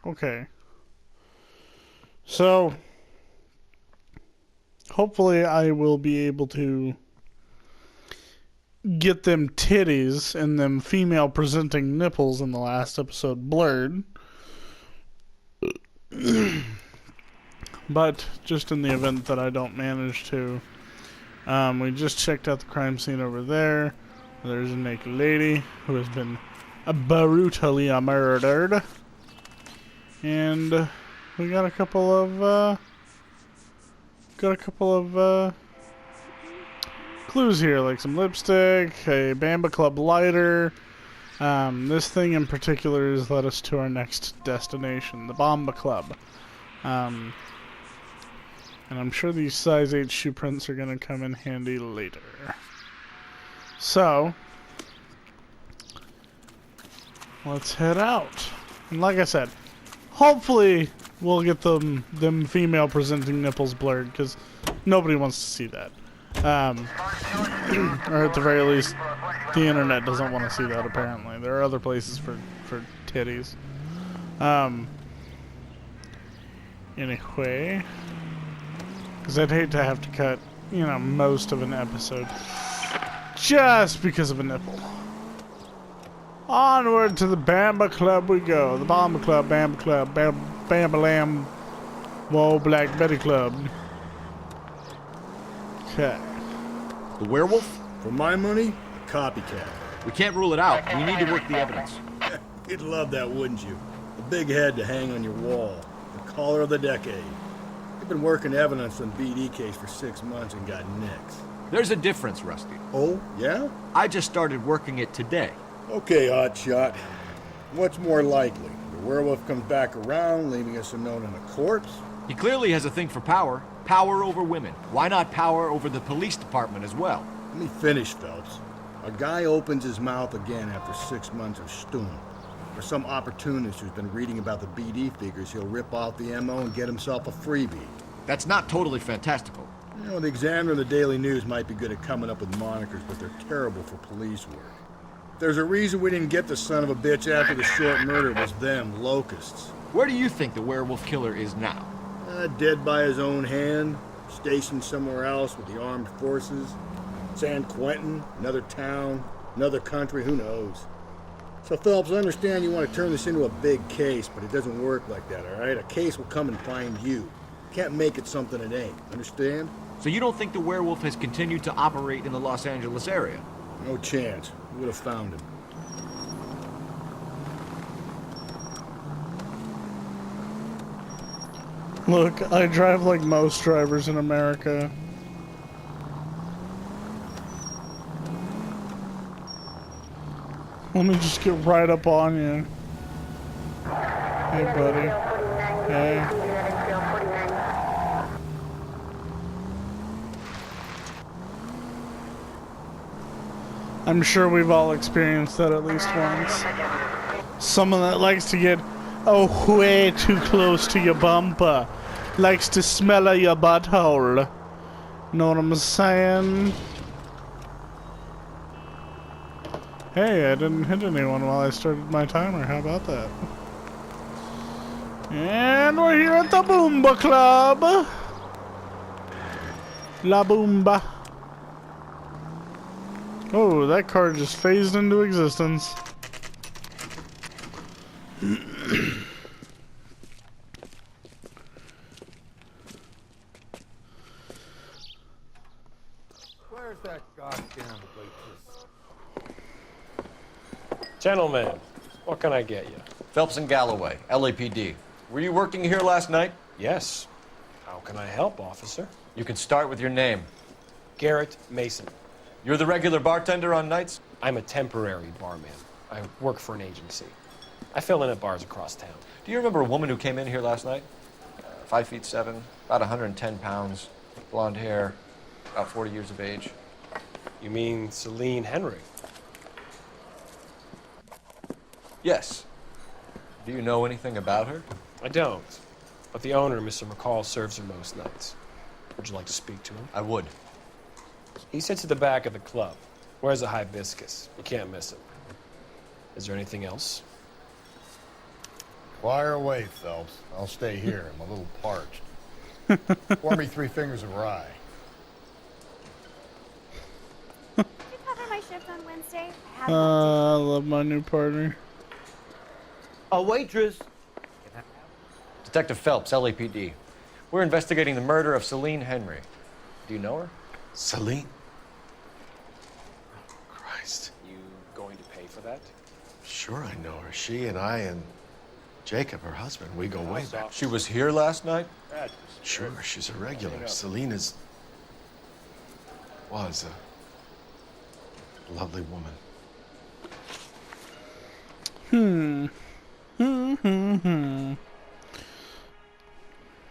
Okay. So, hopefully I will be able to get them titties and them female presenting nipples in the last episode blurred. But just in the event that I don't manage to, we just checked out the crime scene over there. There's a naked lady who has been brutally murdered. And we got a couple of clues here, like some lipstick, a Bamba Club lighter. This thing in particular has led us to our next destination, the Bamba Club. And I'm sure these size 8 shoe prints are going to come in handy later. So, let's head out. And like I said, hopefully we'll get them female presenting nipples blurred, because nobody wants to see that. Or at the very least, the internet doesn't want to see that, apparently. There are other places for titties. Anyway, because I'd hate to have to cut, most of an episode just because of a nipple. Onward to the Bamba Club we go. The Bamba Club, Bamba Lamb, whoa, Black Betty Club. Okay. The werewolf? For my money, a copycat. We can't rule it out. We need to work the evidence. You'd love that, wouldn't you? A big head to hang on your wall. The caller of the decade. You've been working evidence on BD case for 6 months and got nicks. There's a difference, Rusty. Oh, yeah? I just started working it today. Okay, hotshot. What's more likely? The werewolf comes back around, leaving us unknown in a corpse? He clearly has a thing for power. Power over women. Why not power over the police department as well? Let me finish, Phelps. A guy opens his mouth again after 6 months of stewing. For some opportunist who's been reading about the BD figures, he'll rip off the MO and get himself a freebie. That's not totally fantastical. The Examiner and the Daily News might be good at coming up with monikers, but they're terrible for police work. There's a reason we didn't get the son of a bitch after the short murder. Was them, locusts. Where do you think the werewolf killer is now? Dead by his own hand, stationed somewhere else with the armed forces. San Quentin, another town, another country, who knows? So, Phelps, I understand you want to turn this into a big case, but it doesn't work like that, all right? A case will come and find you. Can't make it something it ain't, understand? So you don't think the werewolf has continued to operate in the Los Angeles area? No chance. We would have found him. Look, I drive like most drivers in America. Let me just get right up on you. Hey, buddy. Hey. I'm sure we've all experienced that at least once. Someone that likes to get way too close to your bumper. Likes to smell of your butthole. Know what I'm saying? Hey, I didn't hit anyone while I started my timer. How about that? And we're here at the Boomba Club. La Boomba. Oh, that car just phased into existence. Where's that goddamn waitress? Gentlemen, what can I get you? Phelps and Galloway, LAPD. Were you working here last night? Yes. How can I help, officer? You can start with your name. Garrett Mason. You're the regular bartender on nights? I'm a temporary barman. I work for an agency. I fill in at bars across town. Do you remember a woman who came in here last night? 5'7", about 110 pounds, blonde hair, about 40 years of age. You mean Celine Henry? Yes. Do you know anything about her? I don't. But the owner, Mr. McCall, serves her most nights. Would you like to speak to him? I would. He sits at the back of the club. Wears a hibiscus. You can't miss him. Is there anything else? Fire away, Phelps. I'll stay here. I'm a little parched. Pour me 3 fingers of rye. Did you cover my shift on Wednesday? I love my new partner. A waitress. Detective Phelps, LAPD. We're investigating the murder of Celine Henry. Do you know her? Celine? Christ. You going to pay for that? Sure I know her. She and I and Jacob, her husband, we go way back. She was here last night? Sure, she's a regular. Celine was a lovely woman.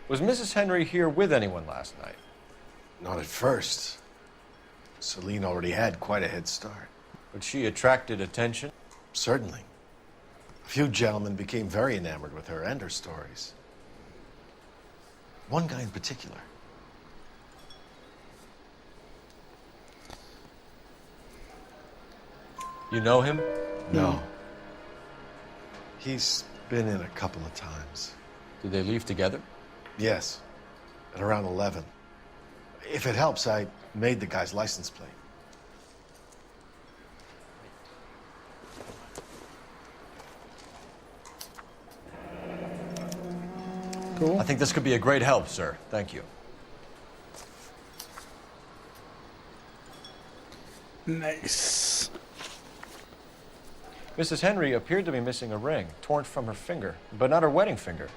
Was Mrs. Henry here with anyone last night? Not at first. Celine already had quite a head start. But she attracted attention? Certainly. A few gentlemen became very enamored with her and her stories. One guy in particular. You know him? No. He's been in a couple of times. Did they leave together? Yes, at around 11. If it helps, I made the guy's license plate. Cool. I think this could be a great help, sir. Thank you. Nice. Mrs. Henry appeared to be missing a ring, torn from her finger, but not her wedding finger.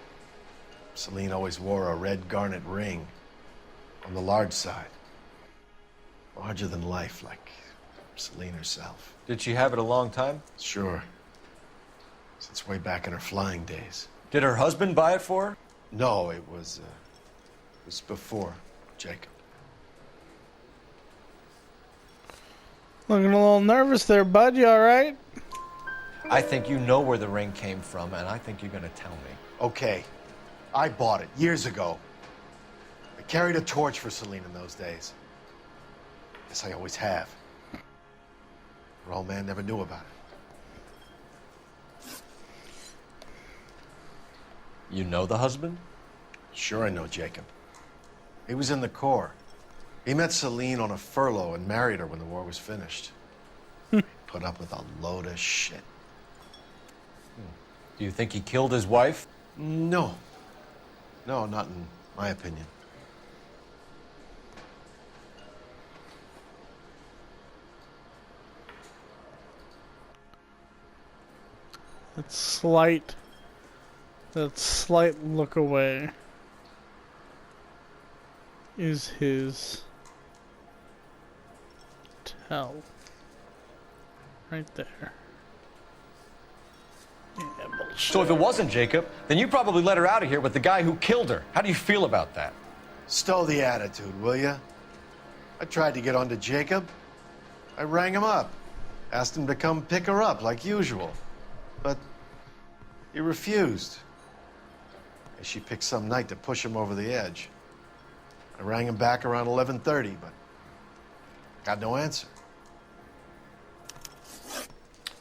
Celine always wore a red garnet ring on the large side. Larger than life, like Celine herself. Did she have it a long time? Sure. Since way back in her flying days. Did her husband buy it for her? No, it was before Jacob. Looking a little nervous there, bud. You all right? I think you know where the ring came from, and I think you're going to tell me. Okay, I bought it years ago. I carried a torch for Celine in those days. Guess I always have. Her old man never knew about it. You know the husband? Sure I know Jacob. He was in the Corps. He met Celine on a furlough and married her when the war was finished. He put up with a load of shit. Do you think he killed his wife? No. No, not in my opinion. That slight look away is his tell. Right there. Yeah, bullshit. So if it wasn't Jacob, then you probably let her out of here with the guy who killed her. How do you feel about that? Stow the attitude, will ya? I tried to get onto Jacob. I rang him up. Asked him to come pick her up like usual. But he refused. And she picked some night to push him over the edge. I rang him back around 11:30, but got no answer.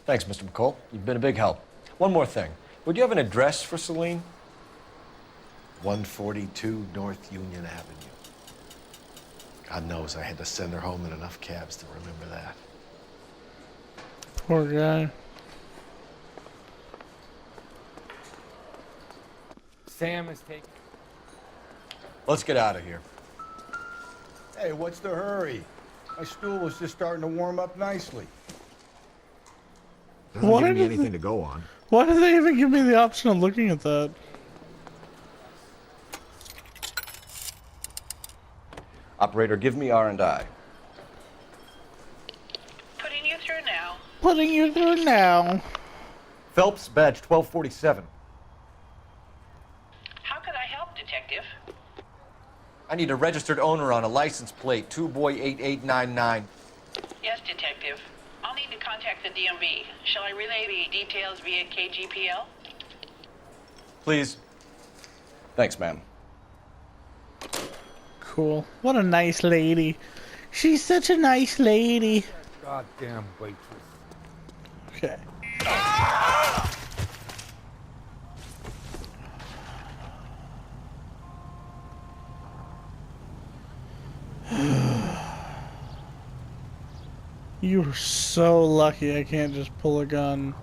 Thanks, Mr. McCall. You've been a big help. One more thing. Would you have an address for Celine? 142 North Union Avenue. God knows I had to send her home in enough cabs to remember that. Poor guy. Sam is taking. Let's get out of here. Hey, what's the hurry? My stool was just starting to warm up nicely. Doesn't Why give me did anything to go on. Why did they even give me the option of looking at that? Operator, give me R&I. Putting you through now. Putting you through now. Phelps, badge 1247. How could I help, Detective? I need a registered owner on a license plate, 2boy8899. Yes, Detective. I'll need to contact the DMV. Shall I relay the details via KGPL? Please. Thanks, ma'am. Cool. What a nice lady. She's such a nice lady. Goddamn waitress. Okay. You're so lucky I can't just pull a gun.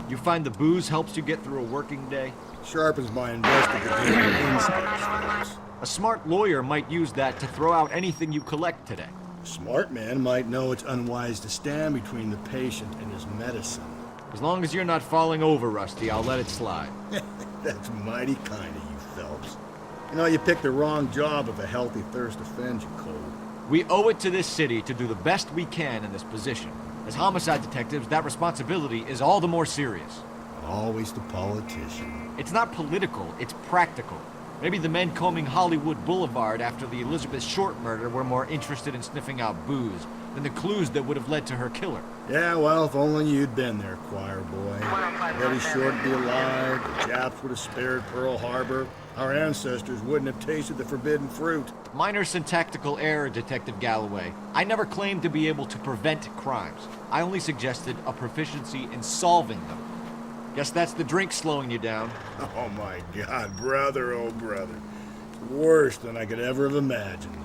You find the booze helps you get through a working day? Sharpens my investigative instincts, Phillips. A smart lawyer might use that to throw out anything you collect today. A smart man might know it's unwise to stand between the patient and his medicine. As long as you're not falling over, Rusty, I'll let it slide. That's mighty kind of you, Phelps. You know, you picked the wrong job if a healthy thirst offends you, Cole. We owe it to this city to do the best we can in this position. As homicide detectives, that responsibility is all the more serious. Always the politician. It's not political, it's practical. Maybe the men combing Hollywood Boulevard after the Elizabeth Short murder were more interested in sniffing out booze than the clues that would have led to her killer. Yeah, well, if only you'd been there, choir boy. Betty Short would be alive, the Japs would have spared Pearl Harbor, our ancestors wouldn't have tasted the forbidden fruit. Minor syntactical error, Detective Galloway. I never claimed to be able to prevent crimes. I only suggested a proficiency in solving them. Guess that's the drink slowing you down. Oh my God, brother, oh brother. Worse than I could ever have imagined.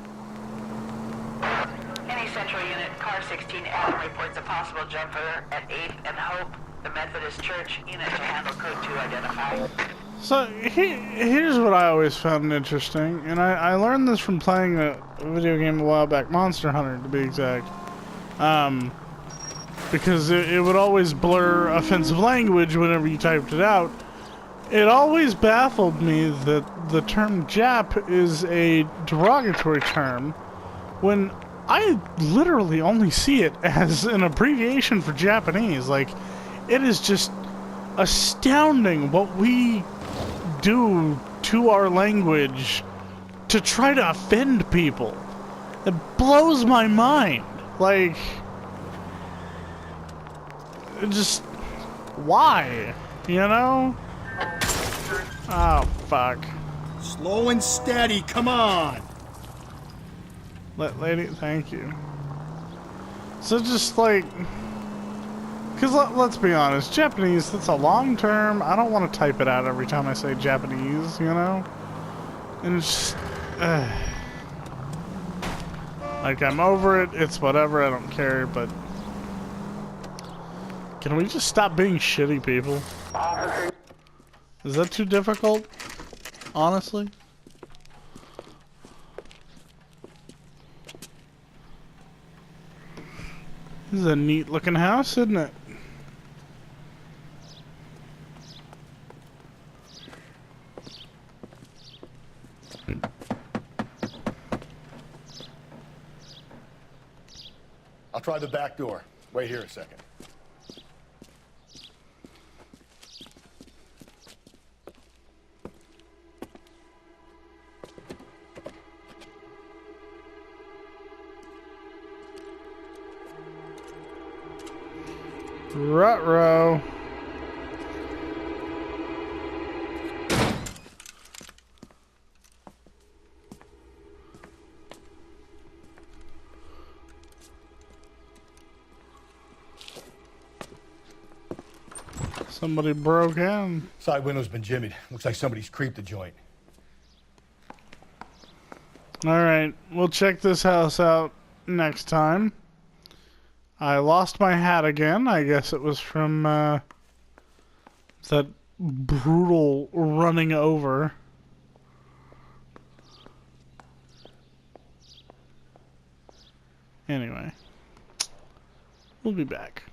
Any central unit, car 16 Adam reports a possible jumper at 8th and Hope, the Methodist Church unit to handle code 2 identify. So here's what I always found interesting, and I learned this from playing a video game a while back, Monster Hunter to be exact. Because it would always blur offensive language whenever you typed it out. It always baffled me that the term Jap is a derogatory term when I literally only see it as an abbreviation for Japanese. Like, it is just astounding what we do to our language to try to offend people. It blows my mind. Like, just why? You know? Oh, fuck. Slow and steady, come on! Lady, thank you. So just like, because let's be honest, Japanese, that's a long term. I don't want to type it out every time I say Japanese, you know? And it's just, like, I'm over it, it's whatever, I don't care, but can we just stop being shitty people? Is that too difficult? Honestly? This is a neat looking house, isn't it? I'll try the back door. Wait here a second. Ruh-roh. Somebody broke in. Side window's been jimmied. Looks like somebody's creeped the joint. Alright, we'll check this house out next time. I lost my hat again. I guess it was from that brutal running over. Anyway, we'll be back.